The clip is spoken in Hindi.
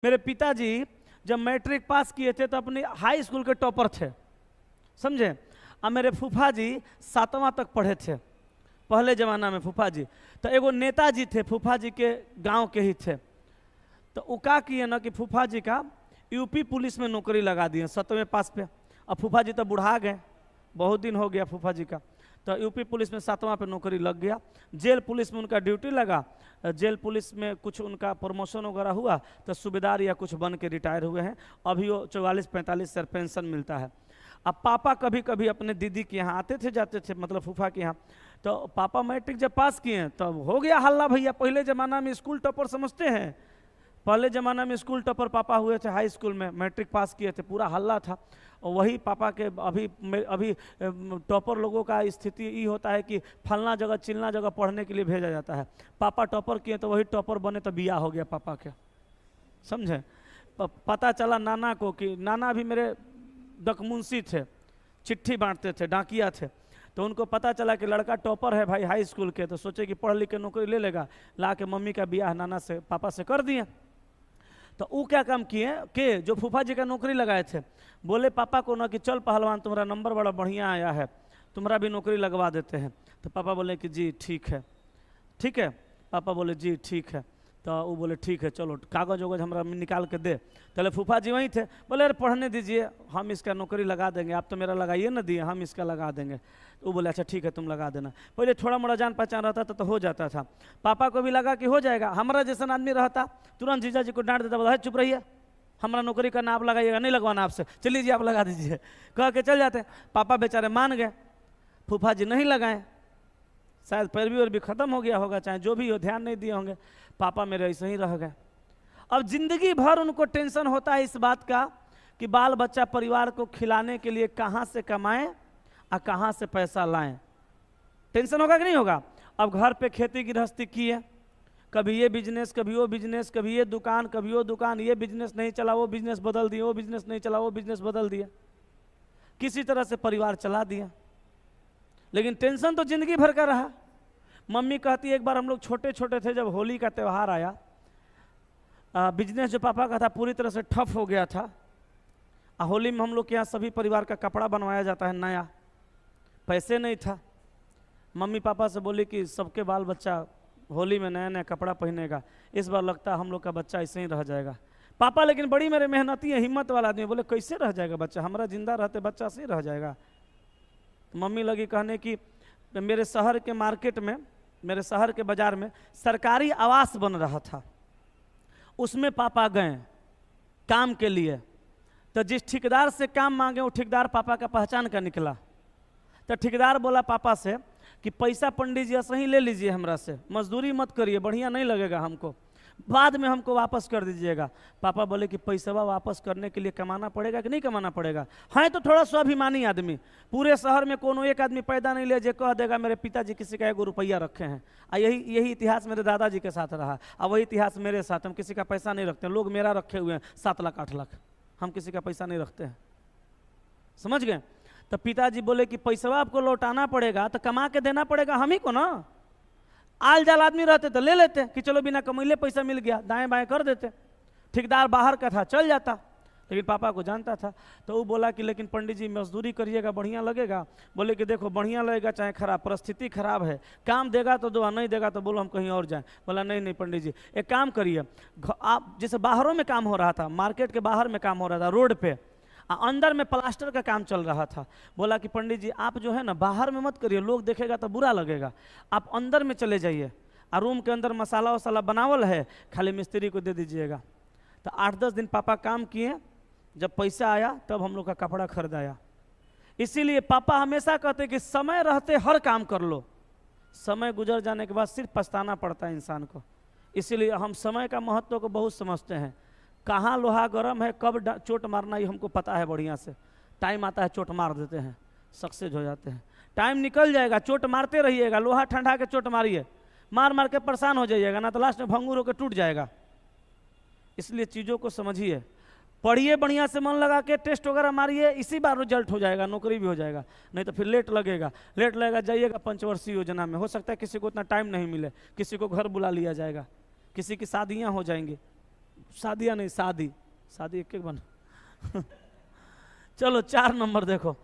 मेरे पिताजी जब मैट्रिक पास किए थे तो अपनी हाई स्कूल के टॉपर थे, समझे। और मेरे फूफा जी 7वां तक पढ़े थे पहले ज़माना में फूफा जी। तो एगो नेताजी थे फूफा जी के गांव के ही थे, तो वो क्या किए ना कि फूफा जी का यूपी पुलिस में नौकरी लगा दिए 7वें पास पे। अब फूफा जी तो बुढ़ा गए, बहुत दिन हो गया फूफा जी का, तो यूपी पुलिस में 7वां पे नौकरी लग गया। जेल पुलिस में उनका ड्यूटी लगा, जेल पुलिस में कुछ उनका प्रमोशन वगैरह हुआ तो सूबेदार या कुछ बन के रिटायर हुए हैं। अभी वो 44-45 सर पेंशन मिलता है। अब पापा कभी कभी अपने दीदी के यहाँ आते थे जाते थे, मतलब फूफा के यहाँ। तो पापा मैट्रिक जब पास किए तब हो गया हल्ला भैया। पहले ज़माना में स्कूल टॉपर समझते हैं, पहले ज़माना में स्कूल टॉपर पापा हुए थे, हाई स्कूल में मैट्रिक पास किए थे, पूरा हल्ला था। और वही पापा के अभी टॉपर लोगों का स्थिति ये होता है कि फलना जगह चिलना जगह पढ़ने के लिए भेजा जाता है। पापा टॉपर किए तो वही टॉपर बने तो बिया हो गया पापा के, समझे। पता चला नाना को कि नाना भी मेरे डकमुंशी थे, चिट्ठी बांटते थे, डाकिया थे। तो उनको पता चला कि लड़का टॉपर है भाई हाई स्कूल के, तो सोचे कि पढ़ लिख के नौकरी ले लेगा, ला के मम्मी का बियाह नाना से पापा से कर दिए। तो वो क्या काम किए कि जो फूफा जी का नौकरी लगाए थे, बोले पापा को ना कि चल पहलवान तुम्हारा नंबर बड़ा बढ़िया आया है, तुम्हारा भी नौकरी लगवा देते हैं। तो पापा बोले कि जी ठीक है, ठीक है। पापा बोले जी ठीक है। तो वो बोले ठीक है चलो कागज वगज हमारा निकाल के दे। पहले फूफा जी वहीं थे, बोले अरे पढ़ने दीजिए, हम इसका नौकरी लगा देंगे, आप तो मेरा लगाइए ना दिए, हम इसका लगा देंगे। तो वो बोले अच्छा ठीक है तुम लगा देना। पहले थोड़ा मोड़ा जान पहचान रहता तो हो जाता था। पापा को भी लगा कि हो जाएगा, हमारा जैसा आदमी रहता तुरंत जीजा जी को डांट देता, बोला चुप रहिए, हमारा नौकरी का नाम लगाइएगा, नहीं लगवाना आपसे, चलिए जी आप लगा दीजिए, कह के चल जाते। पापा बेचारे मान गए, फूफा जी नहीं लगाए, शायद पैरवी और भी खत्म हो गया होगा, चाहे जो भी हो, ध्यान नहीं दिए होंगे। पापा मेरे ऐसे ही रह गए। अब जिंदगी भर उनको टेंशन होता है इस बात का कि बाल बच्चा परिवार को खिलाने के लिए कहाँ से कमाएं और कहाँ से पैसा लाएं। टेंशन होगा कि नहीं होगा। अब घर पे खेती गृहस्थी की है, कभी ये बिजनेस कभी वो बिजनेस, कभी ये दुकान कभी वो दुकान, ये बिजनेस नहीं चला वो बिजनेस बदल दिए, वो बिजनेस नहीं चला वो बिजनेस बदल दिया, किसी तरह से परिवार चला दिया। लेकिन टेंशन तो जिंदगी भर का रहा। मम्मी कहती है एक बार हम लोग छोटे छोटे थे, जब होली का त्यौहार आया, बिजनेस जो पापा का था पूरी तरह से ठप हो गया था। होली में हम लोग के यहाँ सभी परिवार का कपड़ा बनवाया जाता है नया, पैसे नहीं था। मम्मी पापा से बोली कि सबके बाल बच्चा होली में नया नया कपड़ा पहनेगा, इस बार लगता है हम लोग का बच्चा ऐसे ही रह जाएगा। पापा लेकिन बड़ी मेरे मेहनती है, हिम्मत वाला आदमी, बोले कैसे रह जाएगा बच्चा, हमारा जिंदा रहते बच्चा से ही रह जाएगा। मम्मी लगी कहने की मेरे शहर के मार्केट में, मेरे शहर के बाजार में सरकारी आवास बन रहा था, उसमें पापा गए काम के लिए। तो जिस ठेकेदार से काम मांगे वो ठेकेदार पापा का पहचान का निकला। तो ठेकेदार बोला पापा से कि पैसा पंडित जी ऐसे ही ले लीजिए हमरा से, मजदूरी मत करिए, बढ़िया नहीं लगेगा हमको, बाद में हमको वापस कर दीजिएगा। पापा बोले कि पैसा वापस करने के लिए कमाना पड़ेगा कि नहीं कमाना पड़ेगा। है तो थोड़ा स्वाभिमानी आदमी, पूरे शहर में कोनो एक आदमी पैदा नहीं ले जो कह देगा मेरे पिताजी किसी का 1 रुपया रखे हैं। यही इतिहास मेरे दादाजी के साथ रहा, और वही इतिहास मेरे साथ। हम किसी का पैसा नहीं रखते, लोग मेरा रखे हुए हैं 7 लाख 8 लाख, हम किसी का पैसा नहीं रखते हैं, समझ गए। तो पिताजी बोले कि पैसा आपको लौटाना पड़ेगा तो कमा के देना पड़ेगा हम ही को ना। आल जाल आदमी रहते तो ले लेते कि चलो बिना कमैले पैसा मिल गया, दाएं बाएं कर देते। ठेकेदार बाहर का था चल जाता, लेकिन पापा को जानता था। तो वो बोला कि लेकिन पंडित जी मजदूरी करिएगा, बढ़िया लगेगा। बोले कि देखो बढ़िया लगेगा चाहे खराब, परिस्थिति खराब है, काम देगा तो दो, नहीं देगा तो बोलो हम कहीं और जाएं। बोला नहीं नहीं पंडित जी एक काम करिए, आप जैसे बाहरों में काम हो रहा था, मार्केट के बाहर में काम हो रहा था रोड पे, अंदर में प्लास्टर का काम चल रहा था। बोला कि पंडित जी आप जो है ना बाहर में मत करिए, लोग देखेगा तो बुरा लगेगा, आप अंदर में चले जाइए, और रूम के अंदर मसाला वसाला बनावल है, खाली मिस्त्री को दे दीजिएगा। तो 8-10 दिन पापा काम किए, जब पैसा आया तब हम लोग का कपड़ा खरीदाया। इसीलिए पापा हमेशा कहते कि समय रहते हर काम कर लो, समय गुजर जाने के बाद सिर्फ पछताना पड़ता है इंसान को। इसीलिए हम समय का महत्व को बहुत समझते हैं, कहाँ लोहा गर्म है, कब चोट मारना ये हमको पता है बढ़िया से। टाइम आता है चोट मार देते हैं, सक्सेस हो जाते हैं। टाइम निकल जाएगा, चोट मारते रहिएगा, लोहा ठंडा के चोट मारिए, मार मार के परेशान हो जाइएगा ना, तो लास्ट में भंगूर होकर टूट जाएगा। इसलिए चीज़ों को समझिए, पढ़िए बढ़िया से मन लगा के, टेस्ट वगैरह मारिए, इसी बार रिजल्ट हो जाएगा, नौकरी भी हो जाएगा। नहीं तो फिर लेट लगेगा जाइएगा पंचवर्षीय योजना में, हो सकता है किसी को उतना टाइम नहीं मिले, किसी को घर बुला लिया जाएगा, किसी की शादियाँ हो जाएंगी, शादियाँ नहीं, शादी, शादी एक एक बन चलो 4 नंबर देखो,